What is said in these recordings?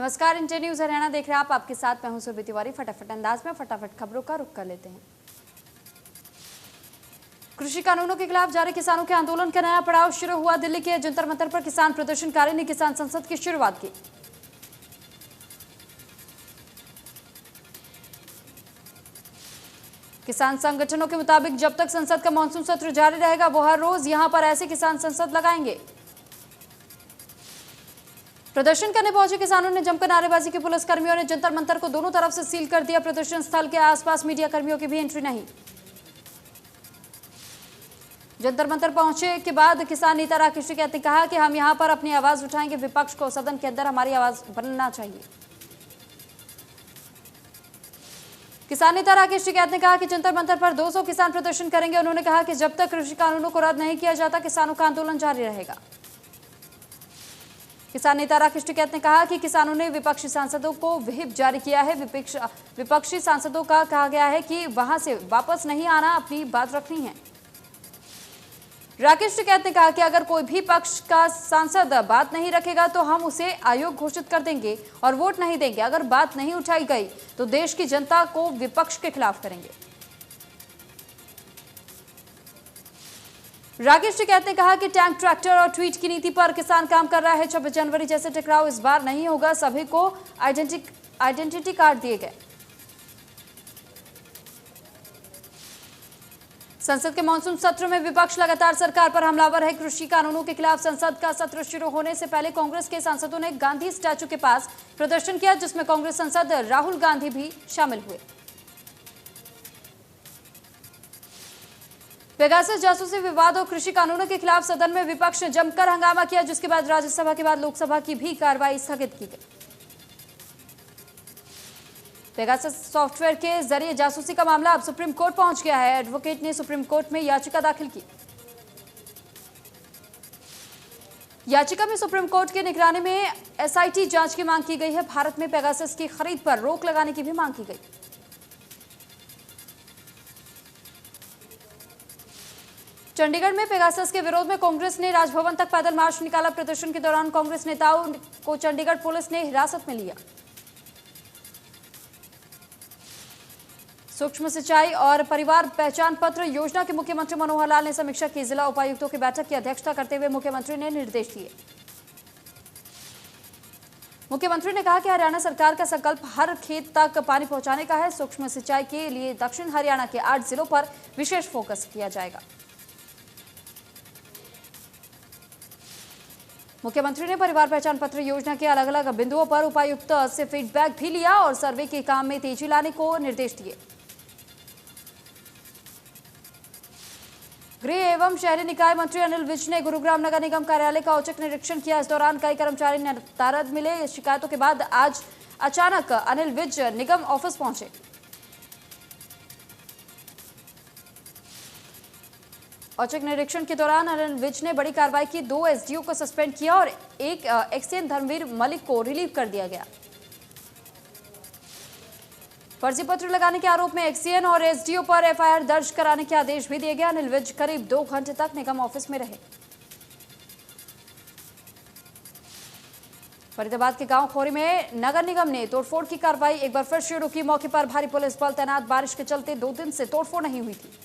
नमस्कार, India news Haryana देख रहे हैं आप। आपके साथ मैं हूं सुरभि तिवारी। फटाफट अंदाज में फटाफट खबरों का रुख कर लेते हैं। कृषि कानूनों के खिलाफ जारी किसानों के आंदोलन का नया पड़ाव शुरू हुआ। दिल्ली के जंतर मंतर पर किसान प्रदर्शनकारी ने किसान संसद की शुरुआत की। किसान संगठनों के मुताबिक जब तक संसद का मानसून सत्र जारी रहेगा वो हर रोज यहां पर ऐसे किसान संसद लगाएंगे। प्रदर्शन करने पहुंचे किसानों ने जमकर नारेबाजी की। पुलिसकर्मियों ने जंतर मंतर को दोनों तरफ से सील कर दिया। प्रदर्शन स्थल के आसपास मीडिया कर्मियों की भी एंट्री नहीं। जंतर मंतर पहुंचे के बाद किसान नेता राकेश टिकैत ने कहा कि हम यहां पर अपनी आवाज उठाएंगे। विपक्ष को सदन के अंदर हमारी आवाज बनना चाहिए। किसान नेता राकेश टिकैत ने कहा कि जंतर मंतर पर 200 किसान प्रदर्शन करेंगे। उन्होंने कहा कि जब तक कृषि कानूनों को रद्द नहीं किया जाता किसानों का आंदोलन जारी रहेगा। किसान नेता राकेश टिकैत ने कहा कि किसानों ने विपक्षी सांसदों को व्हिप जारी किया है। विपक्षी सांसदों का कहा गया है कि वहां से वापस नहीं आना, अपनी बात रखनी है। राकेश टिकैत ने कहा कि अगर कोई भी पक्ष का सांसद बात नहीं रखेगा तो हम उसे अयोग्य घोषित कर देंगे और वोट नहीं देंगे। अगर बात नहीं उठाई गई तो देश की जनता को विपक्ष के खिलाफ करेंगे। राकेश टिकैत ने कहा कि टैंक, ट्रैक्टर और ट्वीट की नीति पर किसान काम कर रहा है। 26 जनवरी जैसे टकराव इस बार नहीं होगा। सभी को आइडेंटिटी कार्ड दिए गए। संसद के मानसून सत्र में विपक्ष लगातार सरकार पर हमलावर है। कृषि कानूनों के खिलाफ संसद का सत्र शुरू होने से पहले कांग्रेस के सांसदों ने गांधी स्टैचू के पास प्रदर्शन किया, जिसमें कांग्रेस सांसद राहुल गांधी भी शामिल हुए। पेगासस जासूसी विवाद और कृषि कानूनों के खिलाफ सदन में विपक्ष ने जमकर हंगामा किया, जिसके बाद राज्यसभा के बाद लोकसभा की भी कार्रवाई स्थगित की गई। पेगासस सॉफ्टवेयर के जरिए जासूसी का मामला अब सुप्रीम कोर्ट पहुंच गया है। एडवोकेट ने सुप्रीम कोर्ट में याचिका दाखिल की। याचिका में सुप्रीम कोर्ट की निगरानी में एसआईटी जांच की मांग की गई है। भारत में पेगासस की खरीद पर रोक लगाने की भी मांग की गई। चंडीगढ़ में पेगासस के विरोध में कांग्रेस ने राजभवन तक पैदल मार्च निकाला। प्रदर्शन के दौरान कांग्रेस नेताओं को चंडीगढ़ पुलिस ने हिरासत में लिया। सूक्ष्म सिंचाई और परिवार पहचान पत्र योजना की मुख्यमंत्री मनोहर लाल ने समीक्षा की। जिला उपायुक्तों की बैठक की अध्यक्षता करते हुए मुख्यमंत्री ने निर्देश दिए। मुख्यमंत्री ने कहा कि हरियाणा सरकार का संकल्प हर खेत तक पानी पहुंचाने का है। सूक्ष्म सिंचाई के लिए दक्षिण हरियाणा के 8 जिलों पर विशेष फोकस किया जाएगा। मुख्यमंत्री ने परिवार पहचान पत्र योजना के अलग अलग बिंदुओं पर उपायुक्त से फीडबैक भी लिया और सर्वे के काम में तेजी लाने को निर्देश दिए। गृह एवं शहरी निकाय मंत्री अनिल विज ने गुरुग्राम नगर निगम कार्यालय का औचक निरीक्षण किया। इस दौरान कई कर्मचारी नाराज मिले। शिकायतों के बाद आज अचानक अनिल विज निगम ऑफिस पहुंचे। औचक निरीक्षण के दौरान अनिल विज ने बड़ी कार्रवाई की। 2 एसडीओ को सस्पेंड किया और एक एक्सएन धर्मवीर मलिक को रिलीव कर दिया गया। फर्जी पत्र लगाने के आरोप में एक्सएन और एसडीओ पर एफआईआर दर्ज कराने के आदेश भी दिए गए। अनिल विज करीब 2 घंटे तक निगम ऑफिस में रहे। फरीदाबाद के गांव खोरी में नगर निगम ने तोड़फोड़ की कार्रवाई एक बार फिर शुरू की। मौके पर भारी पुलिस बल तैनात। बारिश के चलते 2 दिन से तोड़फोड़ नहीं हुई थी।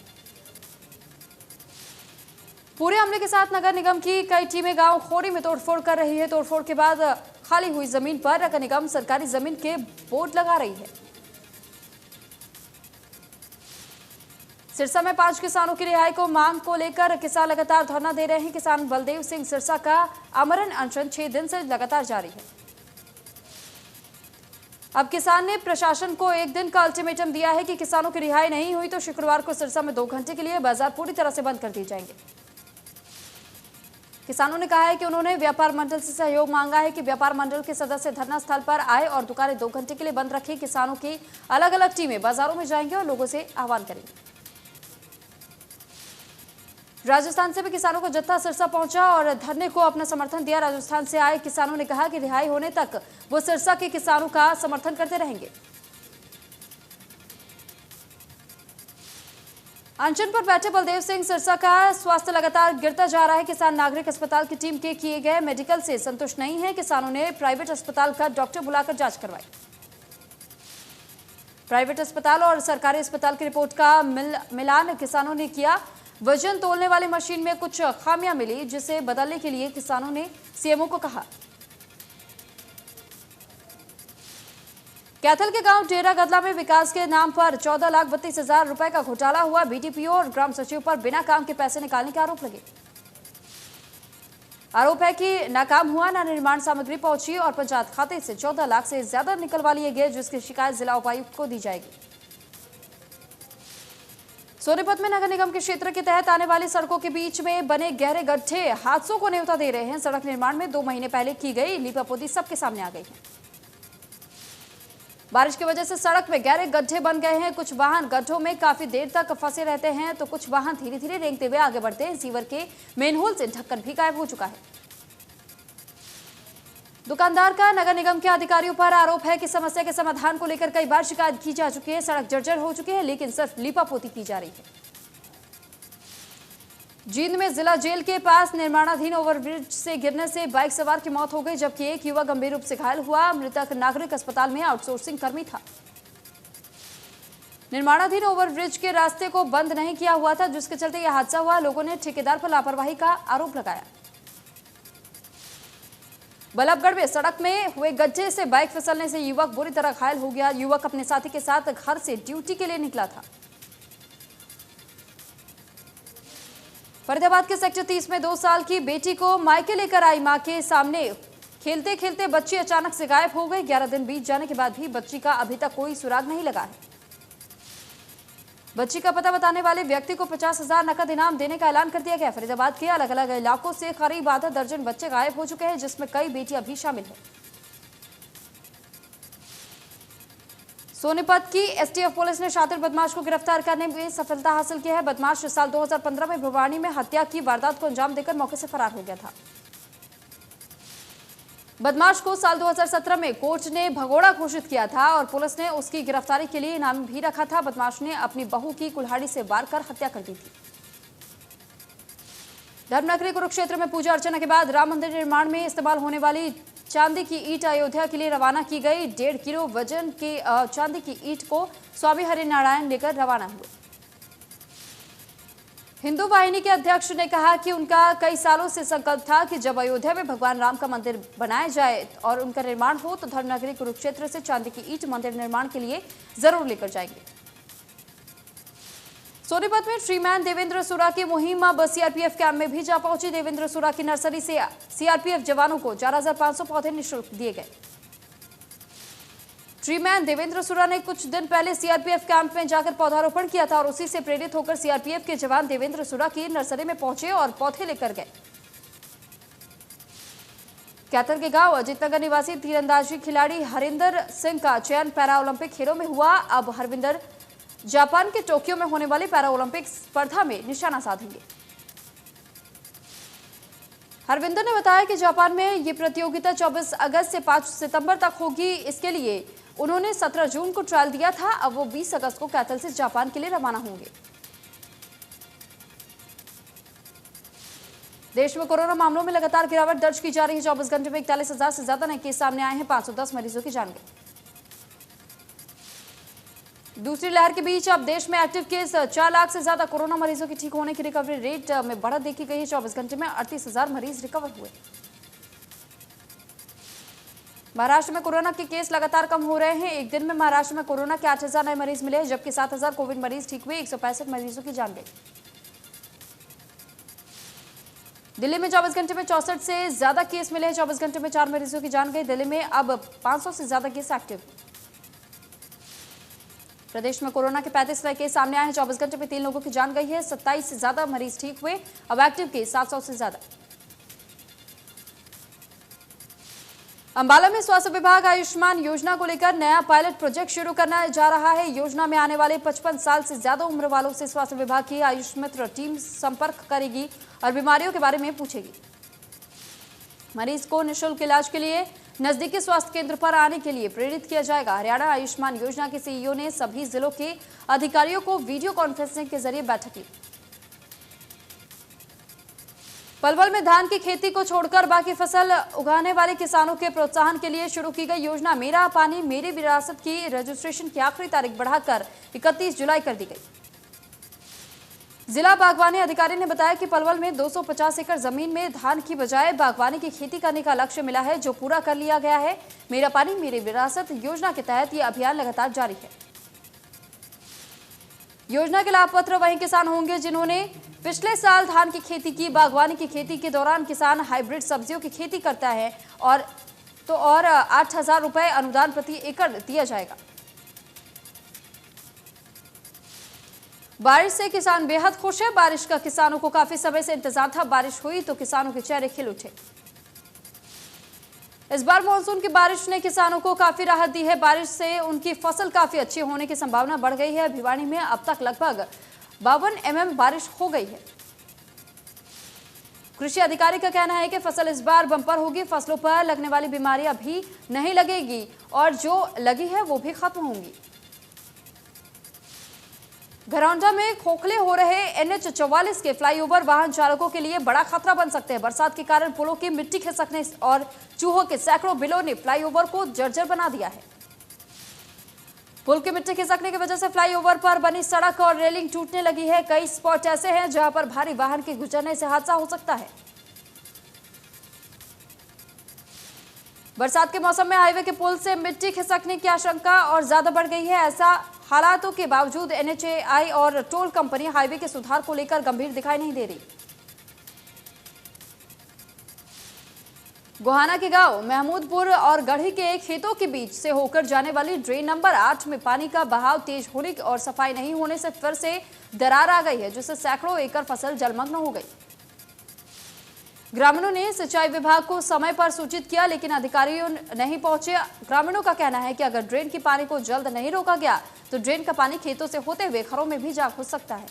पूरे अमले के साथ नगर निगम की कई टीमें गांव खोरी में तोड़फोड़ कर रही है। तोड़फोड़ के बाद खाली हुई जमीन पर नगर निगम सरकारी जमीन के बोर्ड लगा रही है। सिरसा में 5 किसानों की रिहाई को मांग को लेकर किसान लगातार धरना दे रहे हैं। किसान बलदेव सिंह सिरसा का आमरण अनशन 6 दिन से लगातार जारी है। अब किसान ने प्रशासन को 1 दिन का अल्टीमेटम दिया है कि किसानों की रिहाई नहीं हुई तो शुक्रवार को सिरसा में 2 घंटे के लिए बाजार पूरी तरह से बंद कर दिए जाएंगे। किसानों ने कहा है कि उन्होंने व्यापार मंडल से सहयोग मांगा है कि व्यापार मंडल के सदस्य धरना स्थल पर आए और दुकानें 2 घंटे के लिए बंद रखें। किसानों की अलग अलग टीमें बाजारों में जाएंगे और लोगों से आह्वान करेंगे। राजस्थान से भी किसानों को जत्था सिरसा पहुंचा और धरने को अपना समर्थन दिया। राजस्थान से आए किसानों ने कहा कि रिहाई होने तक वो सिरसा के किसानों का समर्थन करते रहेंगे। अनशन पर बैठे बलदेव सिंह सिरसा का स्वास्थ्य लगातार गिरता जा रहा है। किसान नागरिक अस्पताल की टीम के किए गए मेडिकल से संतुष्ट नहीं है। किसानों ने प्राइवेट अस्पताल का डॉक्टर बुलाकर जांच करवाई। प्राइवेट अस्पताल और सरकारी अस्पताल की रिपोर्ट का मिलान किसानों ने किया। वजन तोलने वाली मशीन में कुछ खामियां मिली, जिसे बदलने के लिए किसानों ने सीएमओ को कहा। कैथल के गांव डेरा गदला में विकास के नाम पर 14,32,000 रुपए का घोटाला हुआ। बीडीपीओ और ग्राम सचिव पर बिना काम के पैसे निकालने के आरोप लगे। आरोप है कि ना काम हुआ, ना निर्माण सामग्री पहुंची और पंचायत खाते से 14 लाख से ज्यादा निकलवा लिए गए, जिसकी शिकायत जिला उपायुक्त को दी जाएगी। सोनीपत में नगर निगम के क्षेत्र के तहत आने वाली सड़कों के बीच में बने गहरे गड्ढे हादसों को न्योता दे रहे हैं। सड़क निर्माण में 2 महीने पहले की गई लीपापोती सबके सामने आ गई है। बारिश की वजह से सड़क में गहरे गड्ढे बन गए हैं। कुछ वाहन गड्ढों में काफी देर तक फंसे रहते हैं, तो कुछ वाहन धीरे धीरे रेंगते हुए आगे बढ़ते हैं। सीवर के मेन होल से ढक्कन भी गायब हो चुका है। दुकानदार का नगर निगम के अधिकारियों पर आरोप है कि समस्या के समाधान को लेकर कई बार शिकायत की जा चुकी है। सड़क जर्जर हो चुकी है, लेकिन सिर्फ लीपापोती की जा रही है। जींद में जिला जेल के पास निर्माणाधीन ओवरब्रिज से गिरने से बाइक सवार की मौत हो गई, जबकि एक युवक गंभीर रूप से घायल हुआ। मृतक नागरिक अस्पताल में आउटसोर्सिंग कर्मी था। निर्माणाधीन ओवरब्रिज के रास्ते को बंद नहीं किया हुआ था, जिसके चलते यह हादसा हुआ। लोगों ने ठेकेदार पर लापरवाही का आरोप लगाया। बल्लभगढ़ में सड़क में हुए गड्ढे से बाइक फिसलने से युवक बुरी तरह घायल हो गया। युवक अपने साथी के साथ घर से ड्यूटी के लिए निकला था। फरीदाबाद के सेक्टर 30 में 2 साल की बेटी को मायके लेकर आई मां के सामने खेलते खेलते बच्ची अचानक से गायब हो गई। 11 दिन बीत जाने के बाद भी बच्ची का अभी तक कोई सुराग नहीं लगा है। बच्ची का पता बताने वाले व्यक्ति को 50,000 नकद इनाम देने का ऐलान कर दिया गया। फरीदाबाद के अलग अलग इलाकों से करीब आधा दर्जन बच्चे गायब हो चुके हैं, जिसमें कई बेटियां भी शामिल हैं। सोनीपत की एसटीएफ पुलिस ने शातिर बदमाश को गिरफ्तार करने में सफलता हासिल की है। बदमाश साल 2015 में भिवानी में हत्या की वारदात को अंजाम देकर मौके से फरार हो गया था। बदमाश को साल 2017 में कोर्ट ने भगोड़ा घोषित किया था और पुलिस ने उसकी गिरफ्तारी के लिए इनाम भी रखा था। बदमाश ने अपनी बहू की कुल्हाड़ी से वार कर हत्या कर दी थी। धर्मनगरी कुरुक्षेत्र में पूजा अर्चना के बाद राम मंदिर निर्माण में इस्तेमाल होने वाली चांदी की ईंट अयोध्या के लिए रवाना की गई। 1.5 किलो वजन के चांदी की ईंट को स्वामी हरिनारायण लेकर रवाना हुए। हिंदू वाहिनी के अध्यक्ष ने कहा कि उनका कई सालों से संकल्प था कि जब अयोध्या में भगवान राम का मंदिर बनाया जाए और उनका निर्माण हो तो धर्मनगरी कुरुक्षेत्र से चांदी की ईंट मंदिर निर्माण के लिए जरूर लेकर जाएंगे। सोनीपत में ट्रीमैन देवेंद्र सुरा की मुहिम अब सीआरपीएफ कैंप में भी जा पहुंची। देवेंद्र सुरा की नर्सरी से सीआरपीएफ जवानों को 4,500 पौधे निःशुल्क दिए गए। ट्रीमैन देवेंद्र सुरा ने कुछ दिन पहले सीआरपीएफ कैंप में जाकर पौधारोपण किया था और उसी से प्रेरित होकर सीआरपीएफ के जवान देवेंद्र सुरा की नर्सरी में पहुंचे और पौधे लेकर गए। कैथल के गांव अजीतनगर निवासी तीरंदाजी खिलाड़ी हरिंदर सिंह का चयन पैरा ओलंपिक खेलों में हुआ। अब हरविंदर जापान के टोक्यो में होने वाली पैरा ओलंपिक स्पर्धा में निशाना साधेंगे। हरविंदर ने बताया कि जापान में ये प्रतियोगिता 24 अगस्त से 5 सितंबर तक होगी। इसके लिए उन्होंने 17 जून को ट्रायल दिया था। अब वो 20 अगस्त को कैथल से जापान के लिए रवाना होंगे। देश में कोरोना मामलों में लगातार गिरावट दर्ज की जा रही है। 24 घंटे में 41,000 से ज्यादा नए केस सामने आए हैं। 510 मरीजों की जान गई। दूसरी लहर के बीच अब देश में एक्टिव केस 4 लाख से ज्यादा कोरोना मरीजों की ठीक होने की रिकवरी रेट में बढ़त देखी गई है। 24 घंटे में 38,000 मरीज रिकवर हुए। महाराष्ट्र में कोरोना के केस लगातार कम हो रहे हैं। एक दिन में महाराष्ट्र में कोरोना के 8,000 नए मरीज मिले, जबकि 7,000 कोविड मरीज ठीक हुए। 165 मरीजों की जान गई। दिल्ली में 24 घंटे में 64 से ज्यादा केस मिले। 24 घंटे में 4 मरीजों की जान गई। दिल्ली में अब 500 से ज्यादा केस एक्टिव। प्रदेश में कोरोना के 35 नए केस सामने आए हैं। 24 घंटे में 3 लोगों की जान गई है। 27 से ज्यादा मरीज ठीक हुए। अब एक्टिव केस 700 से ज्यादा। अंबाला में स्वास्थ्य विभाग आयुष्मान योजना को लेकर नया पायलट प्रोजेक्ट शुरू करना जा रहा है। योजना में आने वाले 55 साल से ज्यादा उम्र वालों से स्वास्थ्य विभाग की आयुष मित्र टीम संपर्क करेगी और बीमारियों के बारे में पूछेगी। मरीज को निःशुल्क इलाज के लिए नजदीकी स्वास्थ्य केंद्र पर आने के लिए प्रेरित किया जाएगा। हरियाणा आयुष्मान योजना के सीईओ ने सभी जिलों के अधिकारियों को वीडियो कॉन्फ्रेंसिंग के जरिए बैठक की। पलवल में धान की खेती को छोड़कर बाकी फसल उगाने वाले किसानों के प्रोत्साहन के लिए शुरू की गई योजना मेरा पानी मेरी विरासत की रजिस्ट्रेशन की आखिरी तारीख बढ़ाकर 31 जुलाई कर दी गई। जिला बागवानी अधिकारी ने बताया कि पलवल में 250 एकड़ जमीन में धान की बजाय बागवानी की खेती करने का लक्ष्य मिला है, जो पूरा कर लिया गया है। मेरा पानी मेरी विरासत योजना के तहत यह अभियान लगातार जारी है। योजना के लाभपात्र वही किसान होंगे जिन्होंने पिछले साल धान की खेती की। बागवानी की खेती के दौरान किसान हाइब्रिड सब्जियों की खेती करता है और 8,000 रुपए अनुदान प्रति एकड़ दिया जाएगा। बारिश से किसान बेहद खुश है। बारिश का किसानों को काफी समय से इंतजार था। बारिश हुई तो किसानों के चेहरे खिल उठे। इस बार मानसून की बारिश ने किसानों को काफी राहत दी है। बारिश से उनकी फसल काफी अच्छी होने की संभावना बढ़ गई है। भिवानी में अब तक लगभग 52 mm बारिश हो गई है। कृषि अधिकारी का कहना है कि फसल इस बार बम्पर होगी। फसलों पर लगने वाली बीमारियां भी नहीं लगेगी और जो लगी है वो भी खत्म होंगी। घरौंडा में खोखले हो रहे NH-44 के फ्लाईओवर वाहन चालकों के लिए बड़ा खतरा बन सकते हैं। बरसात के कारण पुलों की मिट्टी खिसकने और चूहों के सैकड़ों बिलों ने फ्लाईओवर को जर्जर बना दिया है। पुल की मिट्टी खिसकने की वजह से फ्लाईओवर पर बनी सड़क और रेलिंग टूटने लगी है। कई स्पॉट ऐसे हैं जहां पर भारी वाहन के गुजरने से हादसा हो सकता है। बरसात के मौसम में हाईवे के पुल से मिट्टी खिसकने की आशंका और ज्यादा बढ़ गई है। ऐसा हालातों के बावजूद NHAI और टोल कंपनी हाईवे के सुधार को लेकर गंभीर दिखाई नहीं दे रही। गोहाना के गांव महमूदपुर और गढ़ी के खेतों के बीच से होकर जाने वाली ड्रेन नंबर 8 में पानी का बहाव तेज होने और सफाई नहीं होने से फिर से दरार आ गई है, जिससे सैकड़ों एकड़ फसल जलमग्न हो गई। ग्रामीणों ने सिंचाई विभाग को समय पर सूचित किया, लेकिन अधिकारियों नहीं पहुंचे। ग्रामीणों का कहना है कि अगर ड्रेन की पानी को जल्द नहीं रोका गया तो ड्रेन का पानी खेतों से होते हुए घरों में भी जा घुस सकता है।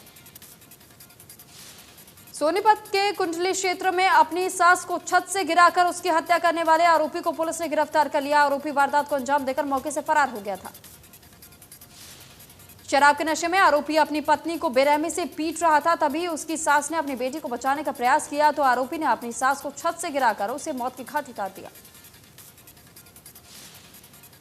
सोनीपत के कुंडली क्षेत्र में अपनी सास को छत से गिराकर उसकी हत्या करने वाले आरोपी को पुलिस ने गिरफ्तार कर लिया। आरोपी वारदात को अंजाम देकर मौके से फरार हो गया था। शराब के नशे में आरोपी अपनी पत्नी को बेरहमी से पीट रहा था। तभी उसकी सास ने अपनी बेटी को बचाने का प्रयास किया तो आरोपी ने अपनी सास को छत से गिराकर उसे मौत की घाट उतार दिया।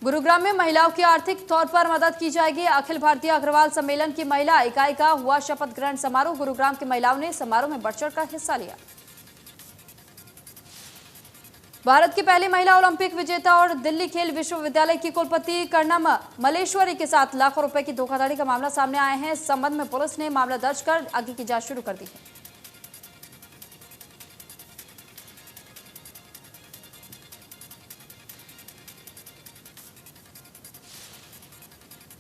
गुरुग्राम में महिलाओं की आर्थिक तौर पर मदद की जाएगी। अखिल भारतीय अग्रवाल सम्मेलन की महिला इकाई का हुआ शपथ ग्रहण समारोह। गुरुग्राम की महिलाओं ने समारोह में बढ़ चढ़कर हिस्सा लिया। भारत की पहली महिला ओलंपिक विजेता और दिल्ली खेल विश्वविद्यालय की कुलपति कर्णम मलेश्वरी के साथ लाखों रुपए की धोखाधड़ी का मामला सामने आया है। इस संबंध में पुलिस ने मामला दर्ज कर आगे की जांच शुरू कर दी है।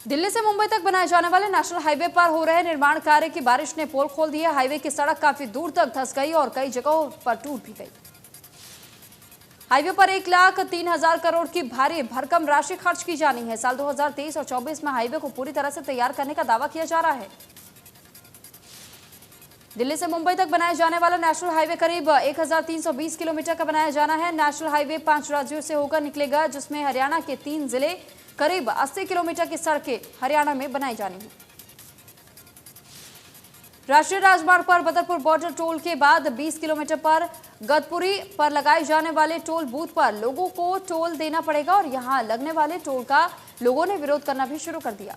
दिल्ली से मुंबई तक बनाए जाने वाले नेशनल हाईवे पर हो रहे निर्माण कार्य की बारिश ने पोल खोल दिए। हाईवे की सड़क काफी दूर तक धंस गई और कई जगहों पर टूट भी गई। हाईवे पर 1,03,000 करोड़ की भारी भरकम राशि खर्च की जानी है। साल 2023 और 24 में हाईवे को पूरी तरह से तैयार करने का दावा किया जा रहा है। दिल्ली से मुंबई तक बनाए जाने वाला नेशनल हाईवे करीब 1,320 किलोमीटर का बनाया जाना है। नेशनल हाईवे 5 राज्यों से होकर निकलेगा, जिसमें हरियाणा के 3 जिले करीब 80 किलोमीटर की सड़कें हरियाणा में बनाई जानी है। राष्ट्रीय राजमार्ग पर बदरपुर बॉर्डर टोल के बाद 20 किलोमीटर पर गदपुरी पर लगाए जाने वाले टोल बूथ पर लोगों को टोल देना पड़ेगा और यहां लगने वाले टोल का लोगों ने विरोध करना भी शुरू कर दिया।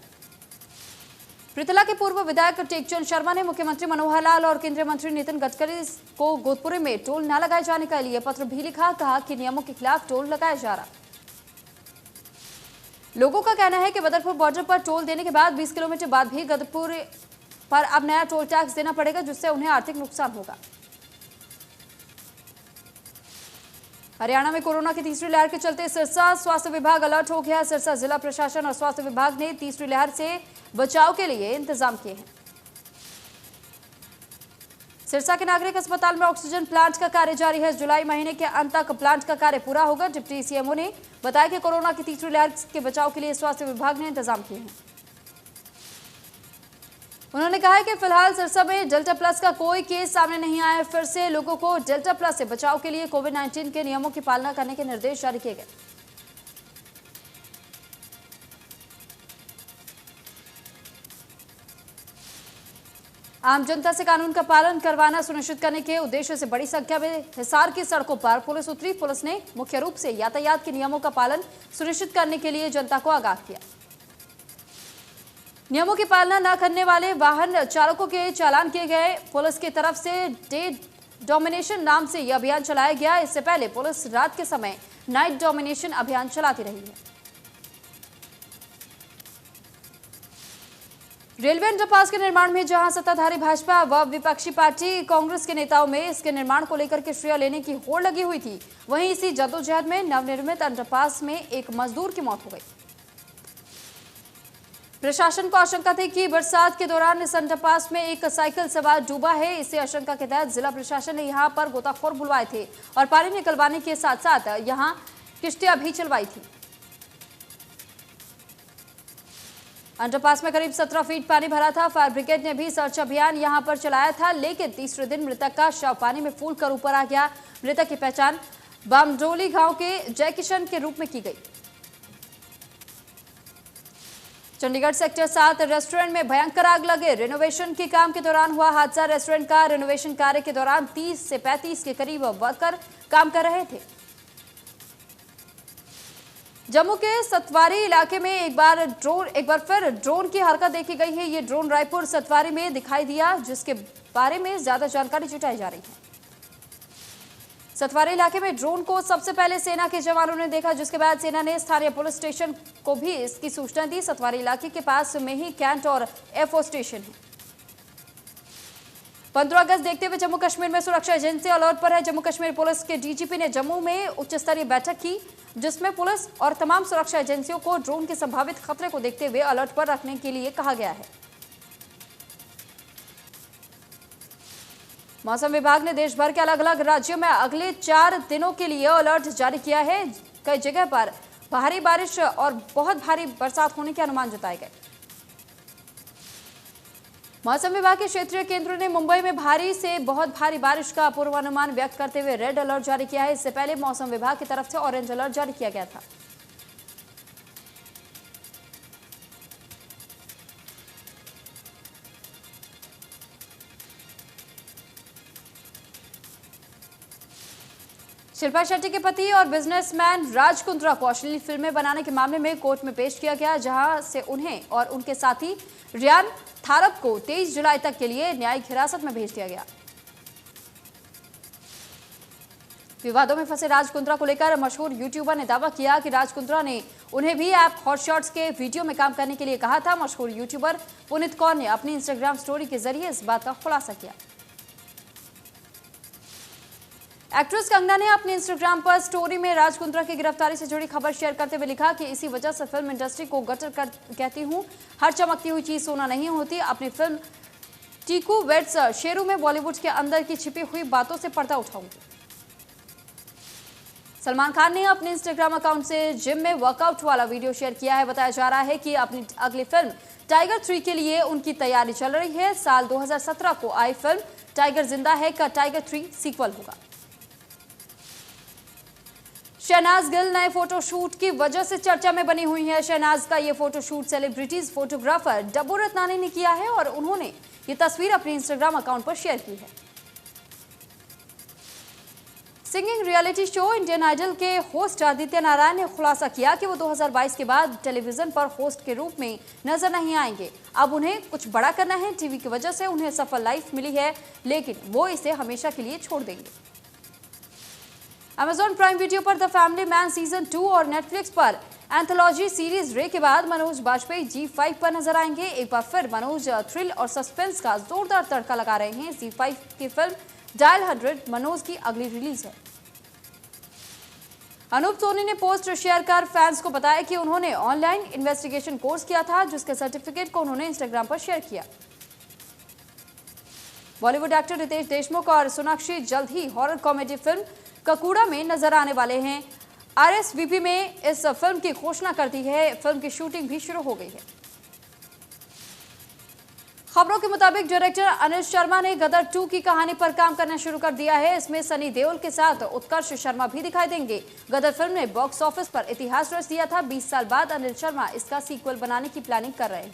पृथला के पूर्व विधायक टेकचंद शर्मा ने मुख्यमंत्री मनोहर लाल और केंद्रीय मंत्री नितिन गडकरी को गोदपुरी में टोल न लगाए जाने के लिए पत्र भी लिखा। कहा कि नियमों के खिलाफ टोल लगाया जा रहा। लोगों का कहना है कि बदरपुर बॉर्डर पर टोल देने के बाद 20 किलोमीटर बाद भी गदपुर पर अब नया टोल टैक्स देना पड़ेगा, जिससे उन्हें आर्थिक नुकसान होगा। हरियाणा में कोरोना की तीसरी लहर के चलते सिरसा स्वास्थ्य विभाग अलर्ट हो गया। सिरसा जिला प्रशासन और स्वास्थ्य विभाग ने तीसरी लहर से बचाव के लिए इंतजाम किए हैं। सिरसा के नागरिक अस्पताल में ऑक्सीजन प्लांट का कार्य जारी है। जुलाई महीने के अंत तक प्लांट का कार्य पूरा होगा। डिप्टी सीएमओ ने बताया कि कोरोना की तीसरी लहर के बचाव के लिए स्वास्थ्य विभाग ने इंतजाम किए हैं। उन्होंने कहा है कि फिलहाल सिरसा में डेल्टा प्लस का कोई केस सामने नहीं आया। फिर से लोगों को डेल्टा प्लस से बचाव के लिए कोविड-19 के नियमों की पालना करने के निर्देश जारी किए गए। आम जनता से कानून का पालन करवाना सुनिश्चित करने के उद्देश्य से बड़ी संख्या में हिसार की सड़कों पर पुलिस उतरी। पुलिस ने मुख्य रूप से यातायात के नियमों का पालन सुनिश्चित करने के लिए जनता को आगाह किया। नियमों की पालना न करने वाले वाहन चालकों के चालान किए गए। पुलिस की तरफ से डे डोमिनेशन नाम से यह अभियान चलाया गया। इससे पहले पुलिस रात के समय नाइट डोमिनेशन अभियान चलाती रही है। रेलवे अंडरपास के निर्माण में जहां सत्ताधारी भाजपा व विपक्षी पार्टी कांग्रेस के नेताओं में इसके निर्माण को लेकर के श्रेय लेने की होड़ लगी हुई थी, वहीं इसी जद्दोजहद में नवनिर्मित अंडरपास में एक मजदूर की मौत हो गई। प्रशासन को आशंका थी कि बरसात के दौरान इस अंडरपास में एक साइकिल सवार डूबा है। इसी आशंका के तहत जिला प्रशासन ने यहां पर गोताखोर बुलवाए थे और पानी निकलवाने के साथ साथ यहां किश्तियां भी चलवाई थी। अंडरपास में करीब 17 फीट पानी भरा था। फायर ब्रिगेड ने भी सर्च अभियान यहां पर चलाया था, लेकिन तीसरे दिन मृतक का शव पानी में फूल कर ऊपर आ गया। मृतक की पहचान बामडोली गांव के जय किशन के रूप में की गई। चंडीगढ़ सेक्टर 7 रेस्टोरेंट में भयंकर आग लगे। रेनोवेशन के काम के दौरान हुआ हादसा। रेस्टोरेंट का रेनोवेशन कार्य के दौरान 30 से 35 के करीब वर्कर काम कर रहे थे। जम्मू के सतवारी इलाके में एक बार फिर ड्रोन की हरकत देखी गई है। ये ड्रोन रायपुर सतवारी में दिखाई दिया, जिसके बारे में ज्यादा जानकारी जुटाई जा रही है। सतवारी इलाके में ड्रोन को सबसे पहले सेना के जवानों ने देखा, जिसके बाद सेना ने स्थानीय पुलिस स्टेशन को भी इसकी सूचना दी। सतवारी इलाके के पास में ही कैंट और एफओ स्टेशन है। 15 अगस्त देखते हुए जम्मू कश्मीर में सुरक्षा एजेंसी अलर्ट पर है। जम्मू कश्मीर पुलिस के डीजीपी ने जम्मू में उच्च स्तरीय बैठक की, जिसमें पुलिस और तमाम सुरक्षा एजेंसियों को ड्रोन के संभावित खतरे को देखते हुए अलर्ट पर रखने के लिए कहा गया है। मौसम विभाग ने देश भर के अलग अलग राज्यों में अगले 4 दिनों के लिए अलर्ट जारी किया है। कई जगह पर भारी बारिश और बहुत भारी बरसात होने के अनुमान जताए गए। मौसम विभाग के क्षेत्रीय केंद्रों ने मुंबई में भारी से बहुत भारी बारिश का पूर्वानुमान व्यक्त करते हुए रेड अलर्ट जारी किया है। इससे पहले मौसम विभाग की तरफ से ऑरेंज अलर्ट जारी किया गया था। शिल्पा शेट्टी के पति और बिजनेसमैन राज कुंद्रा को अश्लील फिल्में बनाने के मामले में कोर्ट में पेश किया गया, जहां से उन्हें और उनके साथी रियान थारप को 23 जुलाई तक के लिए न्यायिक हिरासत में भेज दिया गया। विवादों में फंसे राज कुंद्रा को लेकर मशहूर यूट्यूबर ने दावा किया कि राज कुंद्रा ने उन्हें भी ऐप हॉट शॉट्स के वीडियो में काम करने के लिए कहा था। मशहूर यूट्यूबर पुनीत कौर ने अपनी इंस्टाग्राम स्टोरी के जरिए इस बात का खुलासा किया। एक्ट्रेस कंगना ने अपने इंस्टाग्राम पर स्टोरी में राज कुंद्रा की गिरफ्तारी से जुड़ी खबर शेयर करते हुए लिखा कि इसी वजह से फिल्म इंडस्ट्री को गटर कहती हूँ। हर चमकती हुई चीज सोना नहीं होती। अपनी फिल्म टीकू वेड्स शेरू में बॉलीवुड के अंदर की छिपी हुई बातों से पर्दा उठाऊंगी। सलमान खान ने अपने इंस्टाग्राम अकाउंट से जिम में वर्कआउट वाला वीडियो शेयर किया है। बताया जा रहा है कि अपनी अगली फिल्म टाइगर 3 के लिए उनकी तैयारी चल रही है। साल 2017 को आई फिल्म टाइगर जिंदा है का टाइगर 3 सीक्वल होगा। शहनाज गिल नए फोटोशूट की वजह से चर्चा में बनी हुई है। शहनाज का ये फोटोशूट सेलिब्रिटीज फोटोग्राफर डब्बू रत्नानी ने किया है और उन्होंने ये तस्वीर अपने इंस्टाग्राम अकाउंट पर शेयर की है। Singing reality show Indian idol के होस्ट आदित्य नारायण ने खुलासा किया कि वो 2022 के बाद टेलीविजन पर होस्ट के रूप में नजर नहीं आएंगे। अब उन्हें कुछ बड़ा करना है। टीवी की वजह से उन्हें सफल लाइफ मिली है, लेकिन वो इसे हमेशा के लिए छोड़ देंगे। Amazon प्राइम वीडियो पर द फैमिली मैन सीजन 2 और नेटफ्लिक्स पर एंथोलॉजी सीरीज रे के बाद मनोज बाजपेयी G5 पर नजर आएंगे। एक बार फिर मनोज थ्रिल और सस्पेंस का जोरदार तड़का लगा रहे हैं। G5 की फिल्म डायल 100 मनोज की अगली रिलीज है। अनूप सोनी ने पोस्ट शेयर कर फैंस को बताया कि उन्होंने ऑनलाइन इन्वेस्टिगेशन कोर्स किया था, जिसके सर्टिफिकेट को उन्होंने इंस्टाग्राम पर शेयर किया। बॉलीवुड एक्टर रितेश देशमुख और सोनाक्षी जल्द ही हॉरर कॉमेडी फिल्म ककूड़ा में नजर आने वाले हैं। RSVP में इस फिल्म की घोषणा कर दी है। फिल्म की शूटिंग भी शुरू हो गई है। खबरों के मुताबिक डायरेक्टर अनिल शर्मा ने गदर 2 की कहानी पर काम करना शुरू कर दिया है। इसमें सनी देओल के साथ उत्कर्ष शर्मा भी दिखाई देंगे। गदर फिल्म ने बॉक्स ऑफिस पर इतिहास रच दिया था। 20 साल बाद अनिल शर्मा इसका सीक्वल बनाने की प्लानिंग कर रहे हैं।